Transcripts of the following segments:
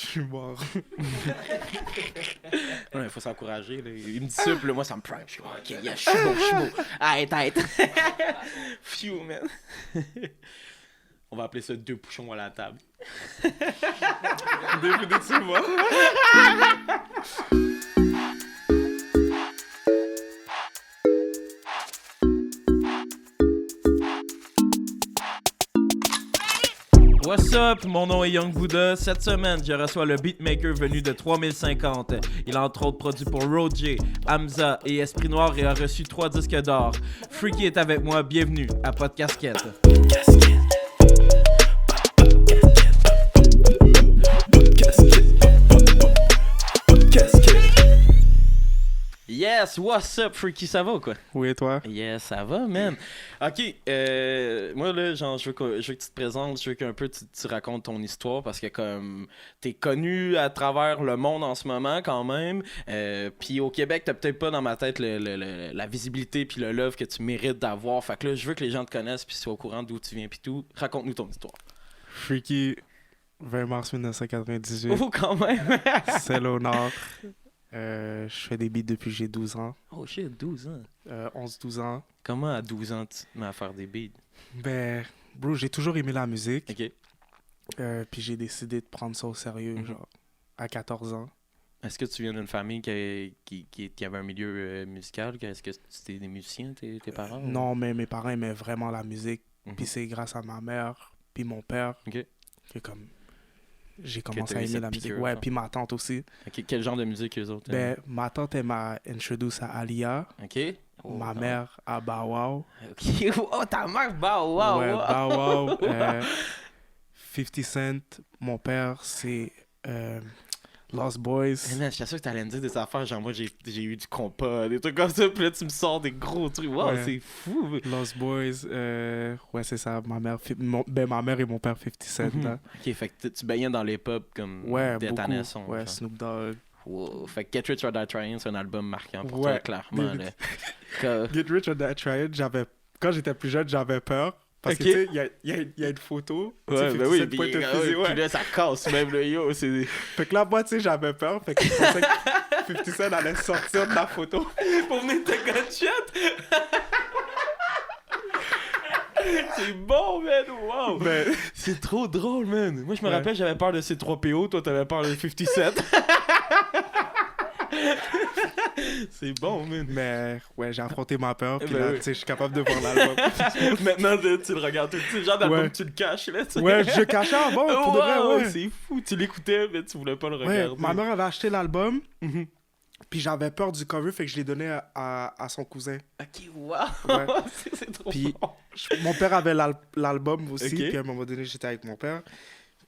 suis mort. Non, il faut s'encourager. Là. Il me dit ça, puis là, moi, ça me prime. Je suis comme, ok, yeah, je suis beau. Arrête. Phew, man. On va appeler ça 2 bouchons à la table. Début de ce mois. What's up? Mon nom est Young Buddha. Cette semaine, je reçois le beatmaker venu de 3050. Il a entre autres produit pour Roger, Hamza et Esprit Noir et a reçu 3 disques d'or. Freaky est avec moi. Bienvenue à Podcasquette. Yes, what's up, Freaky? Ça va ou quoi? Oui, et toi? Yes, ça va, man. Ok, moi là, genre, je veux que tu te présentes, je veux qu'un peu tu racontes ton histoire parce que comme t'es connu à travers le monde en ce moment quand même. Puis au Québec, t'as peut-être pas dans ma tête la visibilité puis le love que tu mérites d'avoir. Fait que là, je veux que les gens te connaissent puis soient au courant d'où tu viens puis tout. Raconte-nous ton histoire. Freaky, 20 mars 1998. Oh, quand même! C'est au Nord. Je fais des beats depuis que j'ai 12 ans. Oh shit, 12 ans. 11-12 ans. Comment à 12 ans tu te mets à faire des beats? Ben, bro, j'ai toujours aimé la musique. Ok. Puis j'ai décidé de prendre ça au sérieux, genre, à 14 ans. Est-ce que tu viens d'une famille qui avait un milieu musical? Est-ce que c'était des musiciens, tes parents? Non, mais mes parents aimaient vraiment la musique. Mhm. Puis c'est grâce à ma mère, puis mon père, Ok. que comme j'ai commencé t'as à eu aimer cette la musique. piqûre, Ouais, genre. puis ma tante aussi. Ok, quel genre de musique eux autres? Ben, ma tante, elle m'a introduit à Alia. Ok. Oh, Ma ah. mère à Bow Wow. Ok. Oh, ta mère, bah, wow, Ouais, wow. Bow Wow. 50 Cent. Mon père, c'est Lost Boys. Mais man, j'étais sûr que t'allais me dire des affaires, genre moi j'ai eu du compas, des trucs comme ça, puis là tu me sors des gros trucs. Wow, Ouais. c'est fou. Lost Boys. Ouais, c'est ça. Ma mère, ma mère et mon père 50 Cent. Mhm. Là. Ok, fait que tu baignais dans les pubs comme Ouais, dès ta beaucoup. naissance. Ouais, genre. Snoop Dogg. Wow. Fait que Get Rich or Die Trying, c'est un album marquant pour Ouais. toi, clairement. Là. Que- Get Rich or Die Trying, quand j'étais plus jeune, j'avais peur. Parce Ok. que, tu sais, il y a une photo. tu sais, Ouais, 50 ben oui, Cent puis, pointe un ouais, fusil, ouais. puis là ça casse même le yo, c'est... Fait que là, moi, tu sais, j'avais peur. Fait que je pensais que 50 Cent allait sortir de la photo. Pour venir te gunshot! C'est bon, man! Wow! Ben, C'est trop drôle, man! Moi, je me Ouais. rappelle, j'avais peur de C3PO, toi, t'avais peur de 57. C'est bon, man! mais ouais, j'ai affronté ma peur. Puis Ben là, oui. tu sais, je suis capable de voir l'album. Maintenant, tu le regardes tout. C'est le genre d'album Ouais. que tu le caches, là, tu sais. Ouais, je cachais avant, pour de vrai, Wow, ouais. c'est fou! Tu l'écoutais, mais tu voulais pas le Ouais, regarder. ma mère avait acheté l'album. Mhm. Puis j'avais peur du cover, fait que je l'ai donné à son cousin. Ok, wow! Ouais. c'est trop Puis bon! mon père avait l'album aussi, Ok. puis à un moment donné, j'étais avec mon père.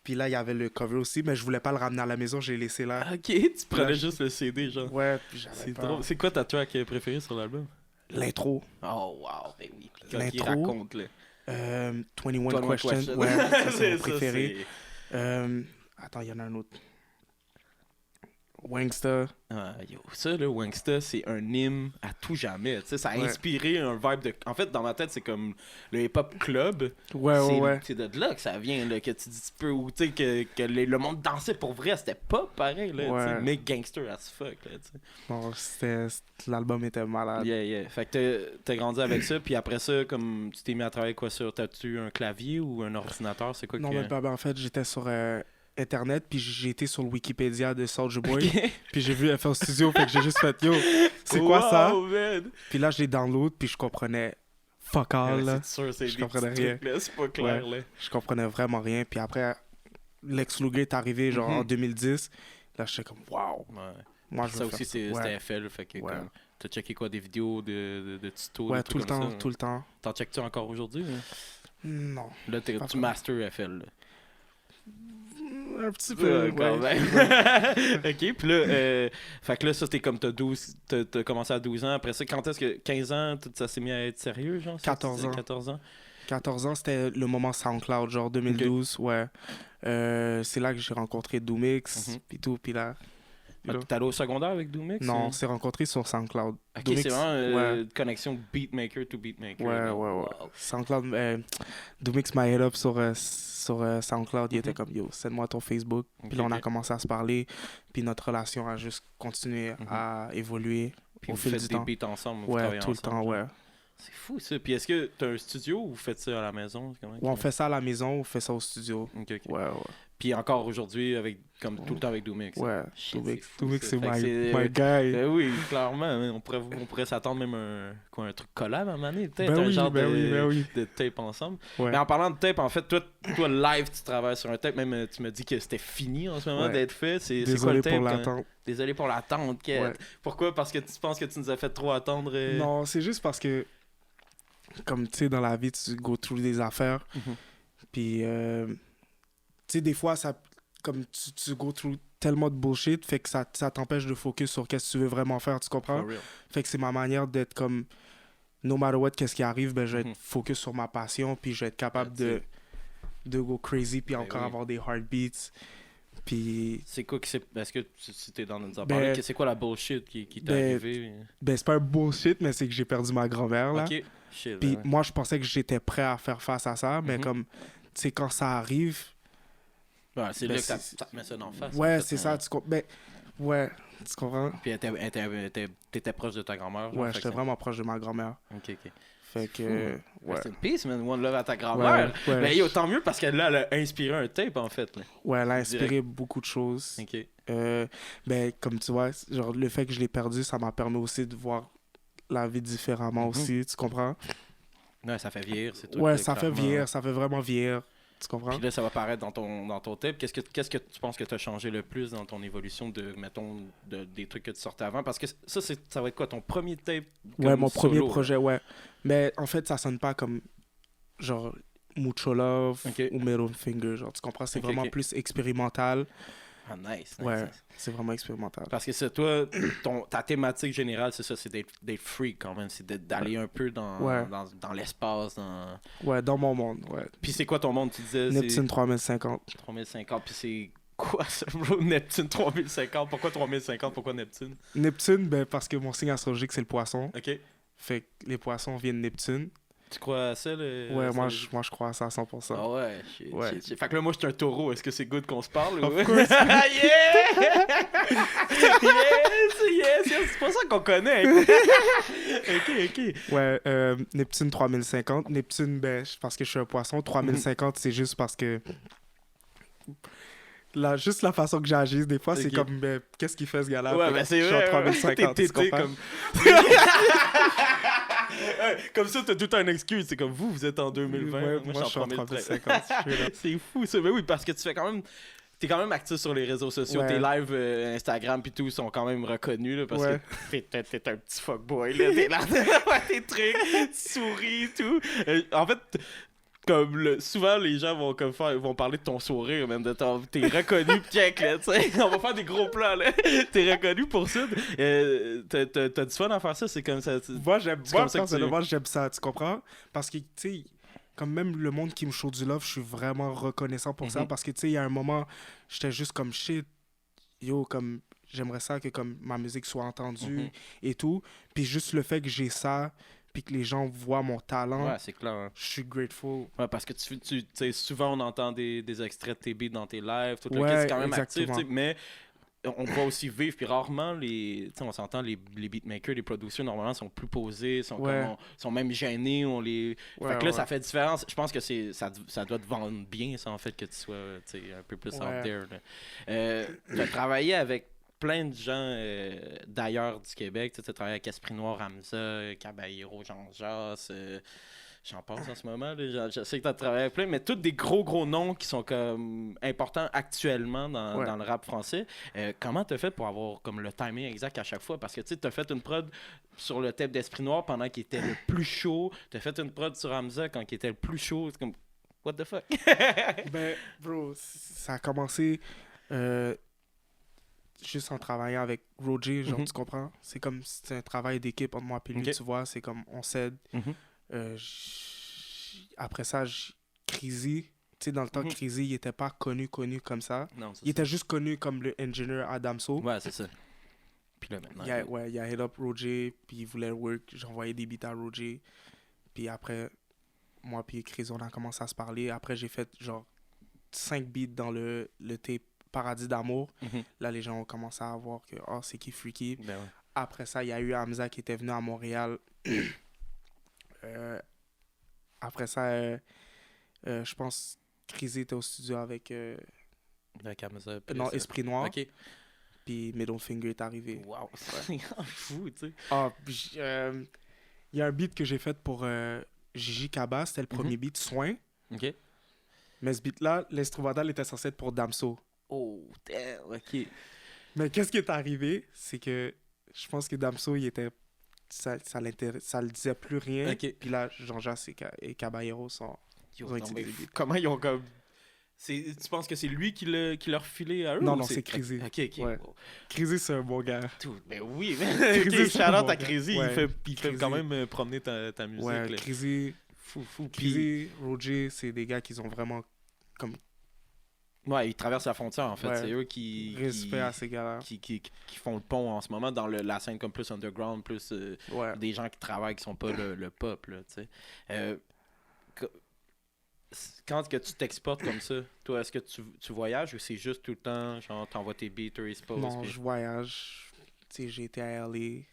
Puis là, il y avait le cover aussi, mais je voulais pas le ramener à la maison, je l'ai laissé là. Ok, tu prenais Là, juste le CD, genre. Ouais, puis j'avais C'est peur. drôle. C'est quoi ta track préférée sur l'album? L'intro. Oh, wow, ben oui. Puis quand il L'intro. raconte, là. 21 Questions. Ouais, ça, c'est mon préféré. Attends, il y en a un autre. Wangsta. Ah, yo, ça, là, Wangsta, c'est un hymne à tout jamais. Tu sais, ça a Ouais. inspiré un vibe de. En fait, dans ma tête, c'est comme le hip-hop club. Ouais, ouais. C'est de là que ça vient, là, que tu dis tu peux. Ou tu sais, que le monde dansait pour vrai. C'était pas pareil, là. Ouais. Tu sais, mais gangster as fuck, là, tu sais. Bon, l'album était malade. Yeah, yeah. Fait que t'as grandi avec ça, puis après ça, comme tu t'es mis à travailler quoi sur. T'as-tu un clavier ou un ordinateur? C'est quoi Non, que. mais ben, en fait, j'étais sur Internet, puis j'ai été sur le Wikipédia de Soulja Boy. Ok. Puis j'ai vu FL Studio, fait que j'ai juste fait yo, c'est quoi ça? Wow, man. Puis là, je les download, puis je comprenais fuck all, là. C'est sûr, c'est Je des comprenais petits rien. trucs, là. C'est pas clair, là. Je comprenais vraiment rien. Puis après, Lex Luger est arrivé genre en 2010. Là, j'étais comme wow. Ouais. Moi, je Ça veux aussi, faire ça. c'était FL, fait que Ouais. comme, t'as checké quoi, des vidéos de tutos, Ouais, des tout le trucs comme temps, ça, tout le temps. T'en checkes-tu encore aujourd'hui? Hein? Non. Là, Pas tu vraiment. master FL, là. Un petit peu, quand ouais. même. Ok, puis là, fait que là, ça, t'as commencé à 12 ans. Après ça, quand est-ce que 15 ans, ça s'est mis à être sérieux, genre? 14 ans. 14 ans? 14 ans, c'était le moment SoundCloud, genre 2012, ouais. C'est là que j'ai rencontré Doomix, Mhm. puis tout, puis là... you know. T'es allé au secondaire avec Doomix? Non, on s'est rencontrés sur SoundCloud. Ok, Doomix, c'est vraiment ouais. une connexion beatmaker to beatmaker. Ouais, là. ouais. Wow. SoundCloud, Doomix m'a hit up sur SoundCloud. Il était comme, yo, send-moi ton Facebook. Ok, Puis là, on a ok. commencé à se parler. Puis notre relation a juste continué à évoluer Puis au vous fil faites du des temps. beats ensemble, vous Ouais, travaillez tout le ensemble, temps, genre. ouais. C'est fou ça. Puis est-ce que t'as un studio ou vous faites ça à la maison? Comment Ouais, on fait ça à la maison, on fait ça au studio. Ok, ok. Ouais, ouais. Puis encore aujourd'hui, avec comme tout le temps avec Doomix. Ouais, Shit, Doomix, c'est fou, Doomix, ça. c'est Fait que my guy. Ben oui, clairement. Hein. On pourrait s'attendre même un truc collab à un moment donné, peut-être Ben un oui, genre ben oui. de tape ensemble. Ouais. Mais en parlant de tape, en fait, toi live, tu travailles sur un tape. Même tu me dis que c'était fini en ce moment Ouais. d'être fait. C'est quoi le Désolé tape? pour hein? l'attente. Désolé pour l'attente. Kate. Ouais. Pourquoi? Parce que tu penses que tu nous as fait trop attendre? Non, c'est juste parce que, comme tu sais, dans la vie, tu go through des affaires. Mhm. Puis, tu sais, des fois, ça, comme tu go through tellement de bullshit, fait que ça t'empêche de focus sur qu'est-ce que tu veux vraiment faire, tu comprends? For real. Fait que c'est ma manière d'être comme, no matter what, qu'est-ce qui arrive, ben, je vais Mhm. être focus sur ma passion, puis je vais être capable That's de go crazy, puis Ben encore oui. avoir des heartbeats. Puis, C'est quoi qui s'est. Est-ce que si t'es dans notre Ben, c'est quoi la bullshit qui t'est ben, arrivée? ben, c'est pas un bullshit, mais c'est que j'ai perdu ma grand-mère, là. Ok. Shit. Puis ouais. moi, je pensais que j'étais prêt à faire face à ça, mais Mhm. comme, tu sais, quand ça arrive, Ouais, c'est ben, là que ça c'est- te met ça d'en face. ouais, en fait, c'est hein. ça, ben, ouais, tu comprends? Puis t'étais proche de ta grand-mère. genre, Ouais, fait que j'étais ça- vraiment proche de ma grand-mère. Ok, ok. Fait que, Fou. ouais. Rest in peace, man. One love à ta Ouais, grand-mère. ouais, Mais yo, tant mieux parce que là, elle a inspiré un tape en fait. Là. ouais, elle a direct. inspiré beaucoup de choses. Ok. Ben, comme tu vois, genre, le fait que je l'ai perdu, ça m'a permis aussi de voir la vie différemment Mhm. aussi, tu comprends? Ouais, ça fait vieillir, c'est tout. Ouais, là, ça fait clairement. vieillir, ça fait vraiment vieillir, tu comprends? Puis là, ça va paraître dans ton tape. Qu'est-ce que tu penses que tu as changé le plus dans ton évolution de, mettons, des trucs que tu sortais avant? Parce que ça va être quoi, ton premier tape? Ouais, comme mon premier solo, là? projet, ouais. Mais en fait, ça sonne pas comme, genre, Mucho Love Ok. ou Middle Finger, genre, tu comprends? C'est Ok, vraiment ok. plus expérimental. Ah, nice. Ouais, nice. c'est vraiment expérimental. Parce que c'est toi, ta thématique générale, c'est ça, c'est d'être free quand même. C'est d'aller un peu Ouais. dans l'espace. Ouais, dans mon monde, ouais. Puis c'est quoi ton monde, tu disais? Neptune 3050. C'est 3050. Puis c'est quoi ça, bro? Neptune 3050. Pourquoi 3050? Pourquoi Neptune? Neptune, ben, parce que mon signe astrologique, c'est le poisson. Ok. Fait que les poissons viennent de Neptune. Tu crois à ça? Le... Ouais, ça, moi, le- je crois à ça à 100%. Ah ouais, shit, Ouais. shit, shit. Fait que là, moi, je suis un taureau. Est-ce que c'est good qu'on se parle? Of ou... course. yeah! yes! C'est pour ça qu'on connaît. ok. Ouais, Neptune 3050. Neptune, ben, parce que je suis un poisson. 3050, c'est juste parce que. Juste la façon que j'agis, des fois, c'est Ok. comme, ben, qu'est-ce qu'il fait ce gars-là? Ouais, Fait ben que c'est je suis en vrai. 3050, tu T'es comprends? comme... Ouais, comme ça, t'as tout le temps une excuse. C'est comme vous êtes en 2020. Ouais, moi, moi, je suis en 3050. 3050. je suis là. C'est fou ça. Mais oui, parce que tu fais quand même. T'es quand même actif sur les réseaux sociaux. Ouais. Tes lives Instagram pis tout sont quand même reconnus là, parce Ouais. que t'es un petit fuckboy là. T'es là, ouais, tes trucs, tu souris et tout. En fait, comme souvent les gens vont comme vont parler de ton sourire même t'es reconnu pis check là, tu sais. On va faire des gros plans là. T'es reconnu pour ça. T'as du fun à faire ça, c'est comme ça. Moi, C'est moi, comme ça que personnellement, j'aime ça, tu comprends? Parce que, tu sais, comme même le monde qui me show du love, je suis vraiment reconnaissant pour ça. Mhm. Parce que, tu sais, il y a un moment, j'étais juste comme shit, yo, comme, j'aimerais ça que comme ma musique soit entendue Mhm. et tout. Puis juste le fait que j'ai ça, puis que les gens voient mon talent, Ouais, c'est clair. Hein. je suis grateful. Ouais, parce que tu sais, souvent on entend des extraits de tes beats dans tes lives, tout le Ouais, kit, c'est quand même actif, exactement. tu sais, mais on va aussi vivre, puis rarement, tu sais, on s'entend, les beatmakers, les producers, normalement, sont plus posés, Ouais. sont même gênés, Ouais, fait que là, ouais. ça fait différence. Je pense que ça doit te vendre bien, ça, en fait, que tu sois, tu sais, un peu plus out Ouais. there. Tu as travaillé avec plein de gens d'ailleurs du Québec, tu as travaillé avec Esprit Noir, Hamza, Caballero, Jean Jas, j'en pense en ce moment, là. Je sais que tu as travaillé avec plein, mais tous des gros noms qui sont comme importants actuellement dans, Ouais. dans le rap français. Comment tu as fait pour avoir comme le timing exact à chaque fois? Parce que tu as fait une prod sur le tape d'Esprit Noir pendant qu'il était le plus chaud. Tu as fait une prod sur Hamza quand il était le plus chaud. C'est comme, what the fuck? Ben, bro, ça a commencé juste en travaillant avec Roger, genre, Mhm. tu comprends? C'est comme, c'est un travail d'équipe entre moi et lui, Ok. tu vois, c'est comme, on s'aide. Mhm. Après ça, Crazy, sais, dans le temps, Mhm. Crazy, il était pas connu comme ça. Non, c'est Il était juste connu comme le engineer à Damso. Ouais, c'est ça. Puis là, maintenant. Il a hit up Roger, puis il voulait work. J'envoyais des beats à Roger. Puis après, moi puis Crazy, on a commencé à se parler. Après, j'ai fait genre 5 beats dans le tape Paradis d'amour. Mhm. Là, les gens ont commencé à voir que, oh, c'est qui Freaky. Ben ouais. Après ça, il y a eu Hamza qui était venu à Montréal. Après ça, je pense Crazy était au studio avec Avec Hamza, puis non, ça. Esprit Noir. Ok. Puis Middle Finger est arrivé. Wow, c'est fou, tu sais. Ah, puis, il y a un beat que j'ai fait pour Gigi Kaba, c'était le premier beat, Soin. Ok. Mais ce beat-là, l'instrumental était censé être pour Damso. Oh, damn, ok. Mais qu'est-ce qui est arrivé? C'est que je pense que Damso, il était... ça le disait plus rien. Ok. Puis là, Jean-Jacques et Caballero Yo, ont non, utilisé mais le beat. comment ils ont comme. Tu penses que c'est lui qui leur filé à eux? Non, ou non, c'est Crazy. Ok, ok. Ouais. Wow. Crazy, c'est un bon gars. Ben oui, Crazy, ok, c'est shout un out bon à gars. Crazy. Ouais, Il fait Crazy. quand même promener ta musique. Ouais, là. Crazy, Fou. Puis, Crazy, Roger, c'est des gars qui ont vraiment comme ouais, ils traversent la frontière en fait. Ouais. C'est eux qui. respect à ces gars-là. Qui font le pont en ce moment dans la scène comme plus underground, plus Ouais. des gens qui travaillent qui sont pas le pop, là, tu sais. Quand que tu t'exportes comme ça, toi, est-ce que tu voyages ou c'est juste tout le temps, genre, t'envoies tes beats, tu exposes? Non, puis- je voyage. Tu sais, j'ai été à LA.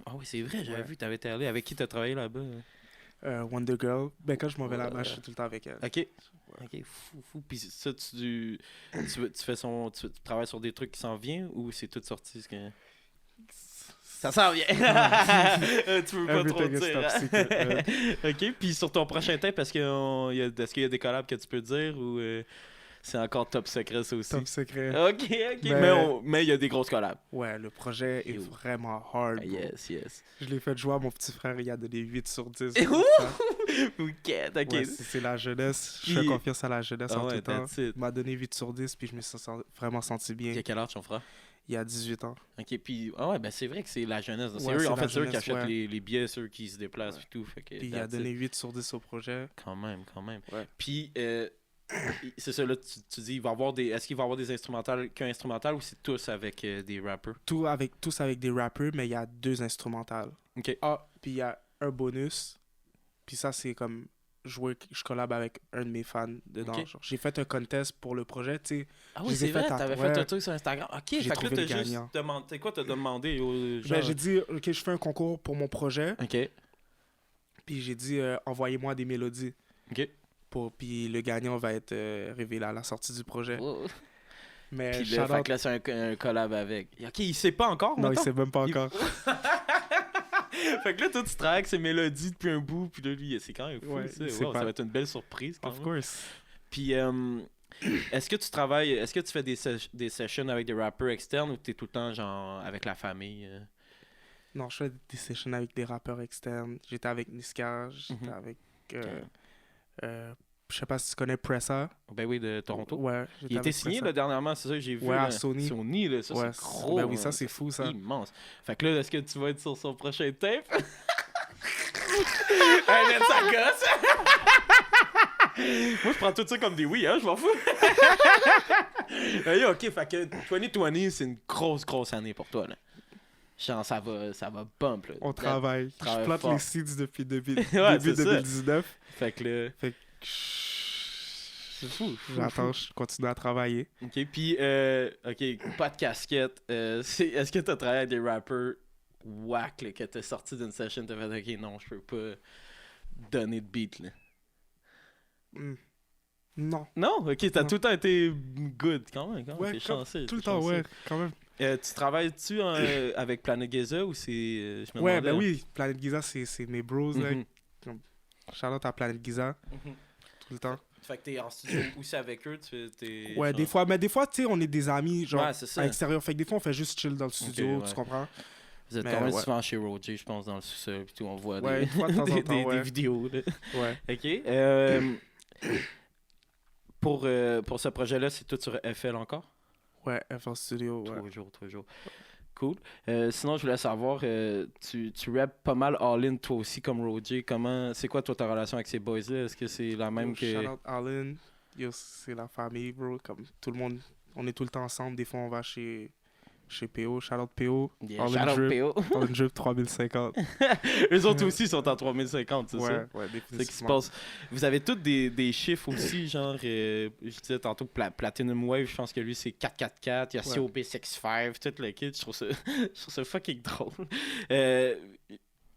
Ah oui, c'est vrai, j'avais Ouais. vu, t'avais été allé. Avec qui t'as travaillé là-bas? Wonder Girl. Ben, quand je m'en vais là-bas, je suis tout le temps avec elle. Ok. Ok, fou. Puis ça, tu travailles sur des trucs qui s'en viennent ou c'est tout sorti? Ça s'en vient! Tu veux pas trop Everything is dire. top secret, Ok, puis sur ton prochain tape, est-ce qu'il y a des collabs que tu peux dire ou c'est encore top secret ça aussi? Top secret. Ok, mais il y a des grosses collabs. Ouais, le projet est Yo. vraiment hard. Ah, bro. yes. Je l'ai fait jouer à mon petit frère, il a donné 8 sur 10. Ouh! pour ça. Ok. Ouais, c'est la jeunesse. Je Puis- fais confiance à la jeunesse Ah en ouais, tout temps. that's it. Il m'a donné 8 sur 10, puis je me suis vraiment senti bien. Il a quel âge ton frère? Il y a 18 ans. Ok, puis ben c'est vrai que c'est la jeunesse. C'est Ouais, eux, c'est en la fait, c'est eux qui jeunesse, achètent ouais. les billets, c'est eux qui se déplacent Ouais. et tout. Fait que Puis il a that's donné it. 8 sur 10 au projet. Quand même. Ouais. Puis, c'est ça, là, tu dis, est-ce qu'il va y avoir des instrumentales, qu'un instrumental ou c'est tous avec des rappers? Tous avec des rappers, mais il y a 2 instrumentales. Ok. Ah, puis il y a un bonus. Puis ça, c'est comme je collab avec un de mes fans dedans. Ok. Genre, j'ai fait un contest pour le projet, tu sais. Ah Je oui, les ai c'est vrai, fait à- t'avais ouais. fait un truc sur Instagram. Ok, J'ai fait que là, trouvé t'as le juste gagnant. demandé. C'est quoi, t'as demandé aux gens? Ben, j'ai dit, OK, je fais un concours pour mon projet. Ok. Puis j'ai dit, envoyez-moi des mélodies. Ok. Puis le gagnant va être révélé à la sortie du projet. Oh. Mais Puis là, shout fait out- que là, c'est un collab avec. Ok, il sait pas encore, Non, il mettons? sait même pas encore. Fait que là, toi, tu travailles avec ses mélodies depuis un bout, puis là, lui, c'est quand même fou, Ouais, ça. il sait Wow, pas. ça va être une belle surprise, quand Of même. course. Puis, est-ce que tu fais des sessions avec des rappeurs externes ou t'es tout le temps, genre, avec la famille? Non, je fais des sessions avec des rappeurs externes. J'étais avec Niska, j'étais Mhm. avec... je sais pas si tu connais Pressa. Ben oui, de Toronto. Ouais. Il j'étais était avec signé, Pressa. là, dernièrement, c'est ça que j'ai vu. Ouais, à là. Sony. Sony, là, ça, Ouais, c'est gros. ben oui, hein. ça, c'est fou, ça. Immense. Fait que là, est-ce que tu vas être sur son prochain tape? Hey, man, ça gosse! Moi, je prends tout ça comme des oui, hein, je m'en fous. Hey, ok, fait que 2020, c'est une grosse année pour toi, là. Genre, ça va bump, là. On travaille. Je travaille plante fort. les seeds depuis début Ouais, c'est ça. 2019. Fait que là, C'est fou. J'attends, je continue à travailler. ok, puis, ok, pas de casquette. Est-ce que t'as travaillé avec des rappers whack, là, que t'as sorti d'une session, t'as fait, ok, non, je peux pas donner de beat, là. Non. Non, ok, t'as Non. tout le temps été good, quand même, Ouais, t'es chanceux. Tout le t'es temps, chanceux. ouais, quand même. Tu travailles-tu avec Planet Giza ou c'est. Je me Ouais, demandais, ben hein. oui, Planet Giza, c'est mes bros. là. Mhm. Shout-out à Planet Giza, Mhm. tout le temps. Fait que t'es en studio aussi avec eux, t'es. Ouais, genre- des fois, mais des fois, tu sais, on est des amis, genre, Ouais, c'est ça. à l'extérieur. Fait que des fois, on fait juste chill dans le studio, ouais. tu comprends? Vous êtes mais quand même ouais. souvent chez Roger, je pense, dans le sous-sol, puis tout, on voit Ouais, des... une fois de temps en des, temps, des ouais. vidéos, là. Ouais. Ok. Pour ce projet-là, c'est tout sur FL encore? Ouais, FL Studio, ouais. Toujours. Cool. Sinon, je voulais savoir, tu rappes pas mal all-in toi aussi comme Roger. C'est quoi toi ta relation avec ces boys-là? Est-ce que c'est la même que... Shout-out Allen. Yo, c'est la famille, bro. Comme tout le monde, on est tout le temps ensemble. Des fois, on va chez PO. Shout out PO. Yeah, All shout in out drip. PO. All in drip 3050. Eux autres aussi sont en 3050, c'est ça? Ouais, C'est qui se définitivement. passe. Vous avez tous des chiffres aussi, genre, je disais tantôt Platinum Wave, je pense que lui c'est 444, il y a Ouais. COP65, tout le kit, je trouve ça fucking drôle.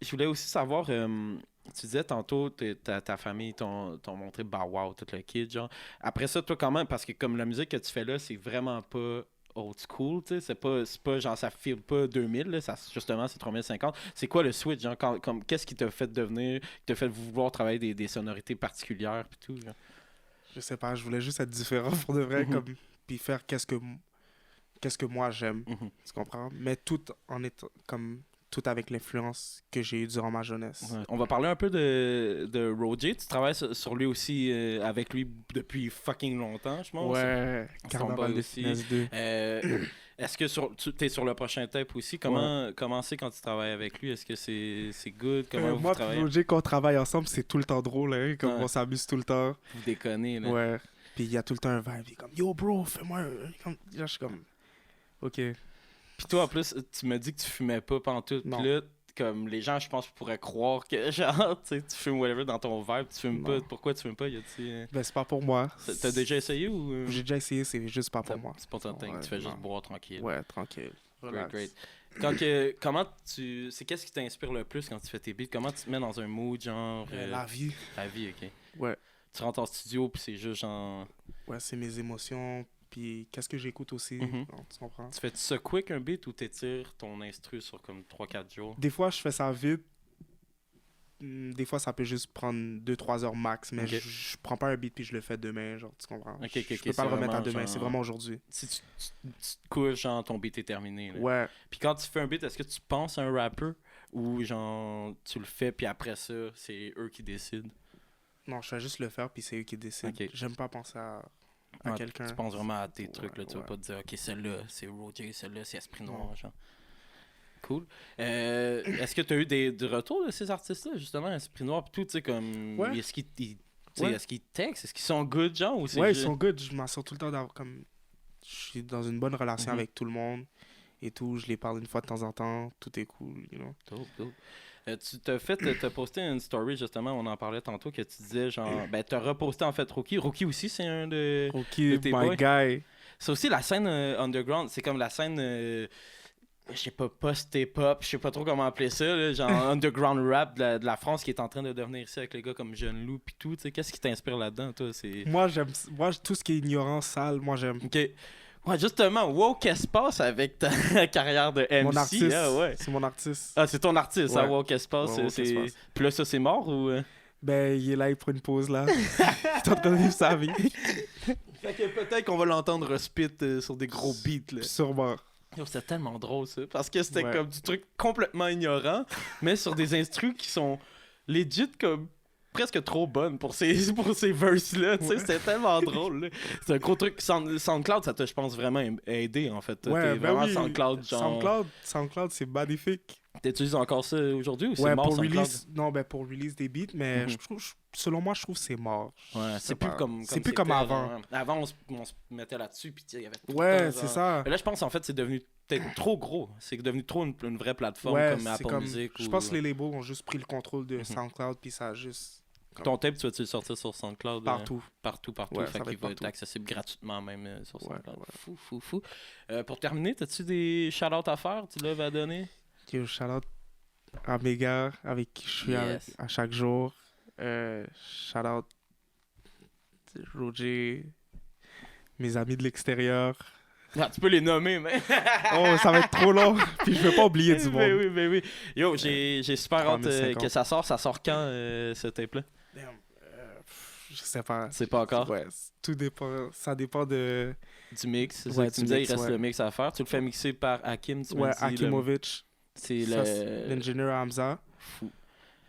Je voulais aussi savoir, tu disais tantôt, ta famille t'ont montré bah wow, tout le kit, genre. Après ça, toi comment, parce que comme la musique que tu fais là, c'est vraiment pas old school, tu sais, c'est pas genre ça file pas 2000 là, ça justement c'est 3050. C'est quoi le switch genre qu'est-ce qui t'a fait devenir, qui t'a fait vouloir travailler des sonorités particulières puis tout genre? Je sais pas, je voulais juste être différent pour de vrai, Mhm. comme, puis faire qu'est-ce que moi j'aime, Mhm. tu comprends? Mais tout en étant, comme, tout avec l'influence que j'ai eue durant ma jeunesse. Ouais. On va parler un peu de Roger. Tu travailles sur lui aussi avec lui depuis fucking longtemps, je pense. Ouais, Son Carnaval boy de aussi. Finesse 2. Est-ce que tu es sur le prochain tape aussi? Comment c'est quand tu travailles avec lui? Est-ce que c'est good? Comment vous Moi et travaillez? Roger, quand on travaille ensemble, c'est tout le temps drôle, hein, comme Ouais. on s'amuse tout le temps. Vous déconnez, là. Ouais. Puis il y a tout le temps un vibe, il est comme, yo bro, fais-moi un... Comme... Là, je suis comme, ok. Puis toi, en plus, tu me dis que tu fumais pas pantoute. Non. Puis là, comme les gens, je pense, pourraient croire que, genre, tu sais, tu fumes whatever dans ton verre, puis tu fumes Non. pas. Pourquoi tu fumes pas? Ben, c'est pas pour moi. T'as déjà essayé ou... J'ai déjà essayé, c'est juste pas pour moi. C'est pas ton thing, Ouais, tu fais juste non. boire tranquille. Ouais, tranquille. Great, Relax. great. Comment tu... C'est qu'est-ce qui t'inspire le plus quand tu fais tes beats? Comment tu te mets dans un mood, genre... La vie. La vie, OK. Ouais. Tu rentres en studio, puis c'est juste genre... Ouais, c'est mes émotions. Puis qu'est-ce que j'écoute aussi. Mhm. Tu comprends? Tu fais ça quick, un beat, ou t'étires ton instru sur comme 3-4 jours? Des fois, je fais ça vite. Des fois, ça peut juste prendre 2-3 heures max. Mais Ok. je prends pas un beat puis je le fais demain. Genre, tu comprends? Ok, Je ok, peux c'est pas le remettre à vraiment demain. genre- C'est vraiment aujourd'hui. Si tu te couches, genre, ton beat est terminé. Là. Ouais. Puis quand tu fais un beat, est-ce que tu penses à un rapper? Ou genre, tu le fais, puis après ça, c'est eux qui décident? Non, je fais juste le faire puis c'est eux qui décident. Ok. J'aime pas penser à Ouais, quelqu'un. Tu penses vraiment à tes Ouais, trucs, là. Tu vas ouais. pas te dire, OK, celle-là, c'est Roger, celle-là, c'est Esprit Noir, Non. genre. Cool. Est-ce que tu as eu des retours de ces artistes-là, justement, Esprit Noir, pis tout, tu sais, comme... Ouais. Est-ce qu'ils tu sais, Ouais. est-ce qu'ils textent? Est-ce qu'ils sont good, genre, ou c'est Ouais, ils juste- sont good. Je m'assure tout le temps d'avoir comme. Je suis dans une bonne relation Mhm. avec tout le monde et tout. Je les parle une fois de temps en temps. Tout est cool, you know. Dope, dope. T'as posté une story, justement, on en parlait tantôt, que tu disais, genre... Ben, t'as reposté, en fait, Rookie. Rookie aussi, c'est un de... Ok, tes my boys? guy. C'est aussi la scène underground. C'est comme la scène... je sais pas, post-hip-hop, je sais pas trop comment appeler ça, là, genre underground rap de la France qui est en train de devenir ici avec les gars comme Jeune Loup pis tout, tu sais, qu'est-ce qui t'inspire là-dedans, toi, c'est... Moi, tout ce qui est ignorant, sale, moi, j'aime. Ok. Ouais, justement, wow, qu'est-ce qui se passe avec ta carrière de MC? Mon artiste. Ah, ouais. C'est mon artiste. Ah, c'est ton artiste, Ouais. hein, wow, qu'est-ce qui se passe? Ouais, wow, c'est... qu'est-ce qui se passe? Puis là, ça, c'est mort ou... Ben, il est là, il prend une pause, là. il est en train de vivre sa vie. Fait que peut-être qu'on va l'entendre spit sur des gros beats, là. Sûrement. Yo, c'était tellement drôle, ça. Parce que c'était Ouais. comme du truc complètement ignorant, mais sur des instrus qui sont legit comme presque trop bonnes pour ces verses-là. Tu sais, Ouais. c'était tellement drôle, là. C'est un gros truc. SoundCloud, ça t'a, je pense, vraiment aidé, en fait. T'es vraiment SoundCloud, genre... SoundCloud, c'est magnifique. T'utilises encore ça aujourd'hui ou c'est Ouais, mort, pour SoundCloud? release, non, ben pour release des beats, mais Mhm. selon moi, je trouve que c'est mort. Ouais, Je c'est sais plus pas. comme C'est plus comme c'était, avant. genre. Avant, on se mettait là-dessus, puis tu sais, il y avait tout le Ouais, temps, c'est genre- ça. Mais là, je pense, en fait, c'est devenu peut-être trop gros. C'est devenu trop une vraie plateforme Ouais, comme c'est Apple comme. Music. Je ou... pense que les labels ont juste pris le contrôle de Mhm. SoundCloud, puis ça a juste. Ton tape, tu vas-tu le sortir sur SoundCloud? Partout. Partout. Ouais, Fait ça va qu'il être va être partout. accessible gratuitement même sur Ouais, SoundCloud. ouais. Fou. Pour terminer, as-tu des shout-outs à faire? Tu l'avais à donner? Yo, shout-out à mes gars avec qui je suis Yes. à chaque jour. Shout-out Roger, mes amis de l'extérieur. Ah, tu peux les nommer, mais... Oh, ça va être trop long. Puis je veux pas oublier du monde. Oui. Yo, j'ai super hâte 3050. que ça sort. Ça sort quand, ce tape-là? Damn, je sais pas. C'est pas encore. Ouais, tout dépend. Ça dépend de. Du mix. C'est Ouais, ça que tu du me disais, il mix, reste ouais. le mix à faire. Tu le fais mixer par Hakim, tu m'as Ouais, dit. Akimovic. C'est Ça, c'est l'ingénieur Hamza. Fou.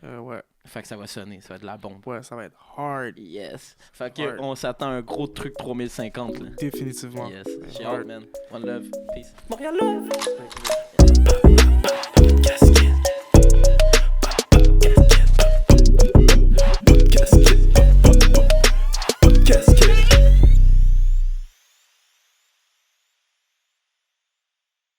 Ouais, Fait que ça va sonner, ça va être de la bombe. ouais, ça va être hard. Yes. Fait que Hard. on s'attend à un gros truc 3050 là. Définitivement. Yes. J'ai Hard. hâte, man. One love. Peace. Montréal Love!